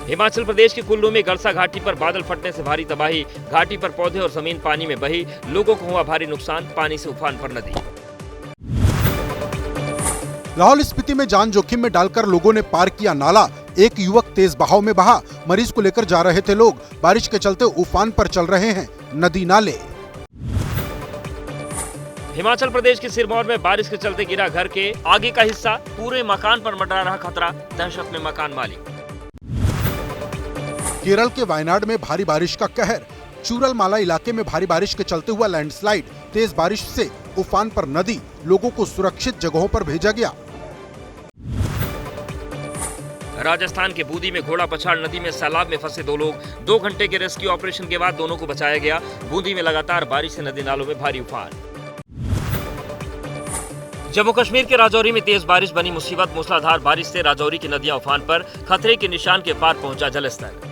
हिमाचल प्रदेश के कुल्लू में गड़सा घाटी पर बादल फटने से भारी तबाही, घाटी पर पौधे और जमीन पानी में बही, लोगों को हुआ भारी नुकसान, पानी से उफान पर नदी। लाहौल स्पीति में जान जोखिम में डालकर लोगों ने पार किया नाला, एक युवक तेज बहाव में बहा, मरीज को लेकर जा रहे थे लोग, बारिश के चलते उफान पर चल रहे हैं नदी नाले। हिमाचल प्रदेश के सिरमौर में बारिश के चलते गिरा घर के आगे का हिस्सा, पूरे मकान पर मंडरा रहा खतरा, दहशत में मकान मालिक। केरल के वायनाड में भारी बारिश का कहर, चूरलमाला इलाके में भारी बारिश के चलते हुआ लैंडस्लाइड, तेज बारिश से उफान पर नदी, लोगों को सुरक्षित जगहों पर भेजा गया। राजस्थान के बूंदी में घोड़ा पछाड़ नदी में सैलाब में फंसे 2 लोग, 2 घंटे के रेस्क्यू ऑपरेशन के बाद दोनों को बचाया गया। बूंदी में लगातार बारिश से नदी नालों में भारी उफान। जम्मू कश्मीर के राजौरी में तेज बारिश बनी मुसीबत, मूसलाधार बारिश से राजौरी की नदियां उफान पर, खतरे के निशान के पार पहुंचा जलस्तर।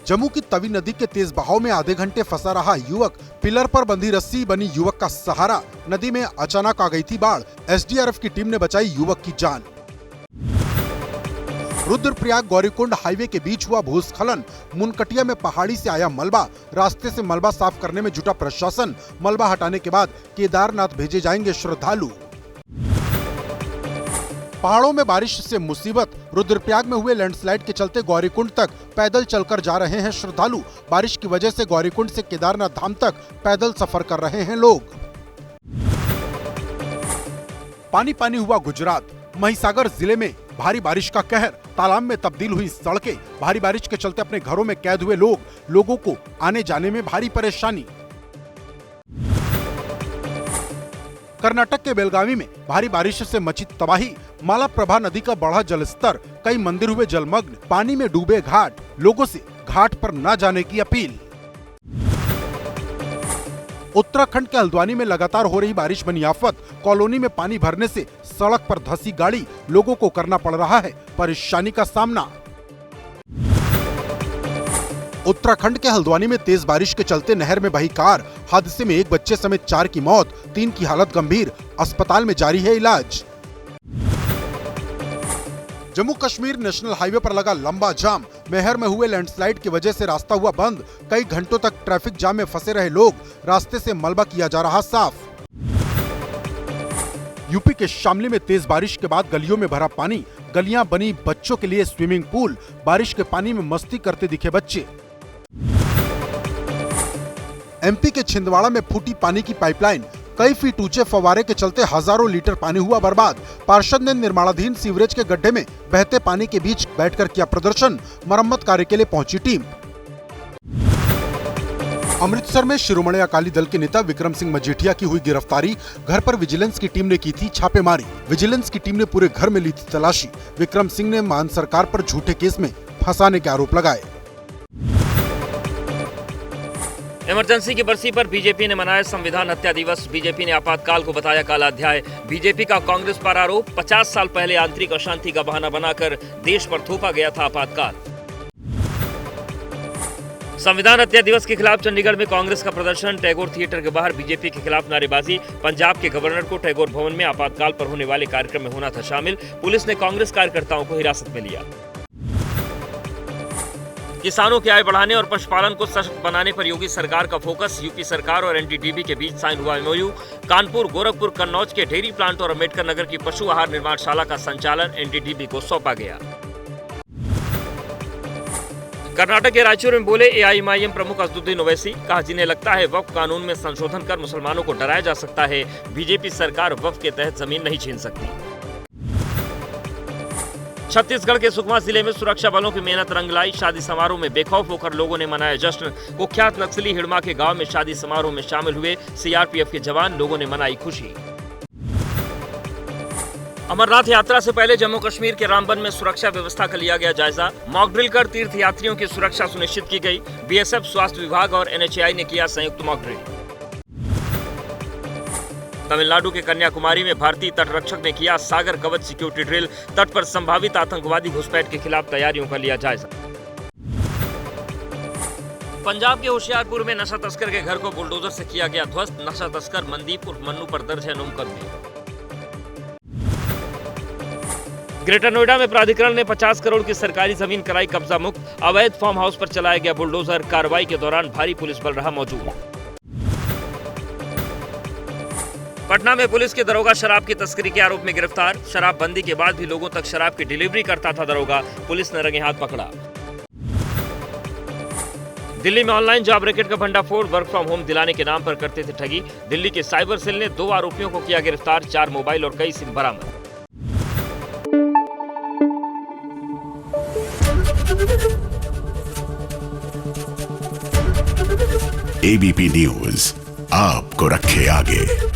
जम्मू की तवी नदी के तेज बहाव में आधे घंटे फंसा रहा युवक, पिलर पर बंधी रस्सी बनी युवक का सहारा, नदी में अचानक आ गई थी बाढ़, एसडीआरएफ की टीम ने बचाई युवक की जान। रुद्रप्रयाग गौरीकुंड हाईवे के बीच हुआ भूस्खलन, मुनकटिया में पहाड़ी से आया मलबा, रास्ते से मलबा साफ करने में जुटा प्रशासन, मलबा हटाने के बाद केदारनाथ भेजे जाएंगे श्रद्धालु। पहाड़ों में बारिश से मुसीबत, रुद्रप्रयाग में हुए लैंडस्लाइड के चलते गौरीकुंड तक पैदल चलकर जा रहे हैं श्रद्धालु, बारिश की वजह से गौरीकुंड से केदारनाथ धाम तक पैदल सफर कर रहे हैं लोग। पानी पानी हुआ गुजरात, महिसागर जिले में भारी बारिश का कहर, तालाब में तब्दील हुई सड़कें, भारी बारिश के चलते अपने घरों में कैद हुए लोग, लोगों को आने जाने में भारी परेशानी। कर्नाटक के बेलगावी में भारी बारिश से मची तबाही, मालाप्रभा नदी का बढ़ा जलस्तर, कई मंदिर हुए जलमग्न, पानी में डूबे घाट, लोगों से घाट पर न जाने की अपील। उत्तराखंड के हल्द्वानी में लगातार हो रही बारिश बनी आफत, कॉलोनी में पानी भरने से सड़क पर धंसी गाड़ी, लोगों को करना पड़ रहा है परेशानी का सामना। उत्तराखंड के हल्द्वानी में तेज बारिश के चलते नहर में बही कार, हादसे में 1 बच्चे समेत 4 की मौत, 3 की हालत गंभीर, अस्पताल में जारी है इलाज। जम्मू कश्मीर नेशनल हाईवे पर लगा लंबा जाम, मेहर में हुए लैंडस्लाइड की वजह से रास्ता हुआ बंद, कई घंटों तक ट्रैफिक जाम में फंसे रहे लोग, रास्ते से मलबा किया जा रहा साफ। यूपी के शामली में तेज बारिश के बाद गलियों में भरा पानी, गलियां बनी बच्चों के लिए स्विमिंग पूल, बारिश के पानी में मस्ती करते दिखे बच्चे। एमपी के छिंदवाड़ा में फूटी पानी की पाइपलाइन, कई फीट ऊंचे फव्वारे के चलते हजारों लीटर पानी हुआ बर्बाद, पार्षद ने निर्माणाधीन सीवरेज के गड्ढे में बहते पानी के बीच बैठकर किया प्रदर्शन, मरम्मत कार्य के लिए पहुंची टीम। अमृतसर में शिरोमणि अकाली दल के नेता विक्रम सिंह मजीठिया की हुई गिरफ्तारी, घर पर विजिलेंस की टीम ने की थी छापेमारी, विजिलेंस की टीम ने पूरे घर में ली थी तलाशी, विक्रम सिंह ने मान सरकार पर झूठे केस में फंसाने के आरोप लगाए। इमरजेंसी की बरसी पर बीजेपी ने मनाया संविधान हत्या दिवस, बीजेपी ने आपातकाल को बताया काला अध्याय, बीजेपी का कांग्रेस पर आरोप, 50 साल पहले आंतरिक अशांति का बहाना बनाकर देश पर थोपा गया था आपातकाल। संविधान हत्या दिवस के खिलाफ चंडीगढ़ में कांग्रेस का प्रदर्शन, टैगोर थिएटर के बाहर बीजेपी के खिलाफ नारेबाजी, पंजाब के गवर्नर को टैगोर भवन में आपातकाल पर होने वाले कार्यक्रम में होना था शामिल, पुलिस ने कांग्रेस कार्यकर्ताओं को हिरासत में लिया। किसानों की आय बढ़ाने और पशुपालन को सशक्त बनाने पर योगी सरकार का फोकस, यूपी सरकार और एनडीडीबी के बीच साइन हुआ एमओयू, कानपुर, गोरखपुर, कन्नौज के डेयरी प्लांट और अम्बेडकर नगर की पशु आहार निर्माणशाला का संचालन एनडीडीबी को सौंपा गया। कर्नाटक के रायचूर में बोले एआईएमआईएम प्रमुख असदुद्दीन ओवैसी, कहा जिन्हें लगता है वक्फ कानून में संशोधन कर मुसलमानों को डराया जा सकता है, बीजेपी सरकार वक्फ के तहत जमीन नहीं छीन सकती। छत्तीसगढ़ के सुकमा जिले में सुरक्षा बलों की मेहनत रंग लाई, शादी समारोह में बेखौफ होकर लोगों ने मनाया जश्न, कुख्यात नक्सली हिड़मा के गांव में शादी समारोह में शामिल हुए सीआरपीएफ के जवान, लोगों ने मनाई खुशी। अमरनाथ यात्रा से पहले जम्मू कश्मीर के रामबन में सुरक्षा व्यवस्था का लिया गया जायजा, मॉक ड्रिल कर तीर्थ यात्रियों की सुरक्षा सुनिश्चित की गई, बीएसएफ, स्वास्थ्य विभाग और एनएचएआई ने किया संयुक्त मॉक ड्रिल। तमिलनाडु के कन्याकुमारी में भारतीय तटरक्षक ने किया सागर कवच सिक्योरिटी ड्रिल, तट पर संभावित आतंकवादी घुसपैठ के खिलाफ तैयारियों का लिया जायजा। पंजाब के होशियारपुर में नशा तस्कर के घर को बुलडोजर से किया गया ध्वस्त, नशा तस्कर मनदीप उर्फ मन्नू पर दर्ज है 9 मुकदमे। ग्रेटर नोएडा में प्राधिकरण ने 50 करोड़ की सरकारी जमीन कराई कब्जा मुक्त। अवैध फार्म हाउस पर चलाया गया बुलडोजर। कार्रवाई के दौरान भारी पुलिस बल रहा मौजूद। पटना में पुलिस के दरोगा शराब की तस्करी के आरोप में गिरफ्तार। शराबबंदी के बाद भी लोगों तक शराब की डिलीवरी करता था दरोगा। पुलिस ने रंगे हाथ पकड़ा। दिल्ली में ऑनलाइन जॉब रैकेट का भंडाफोड़। वर्क फ्रॉम होम दिलाने के नाम पर करते थे ठगी। दिल्ली के साइबर सेल ने 2 आरोपियों को किया गिरफ्तार। 4 मोबाइल और कई सिम बरामद। एबीपी न्यूज आपको रखे आगे।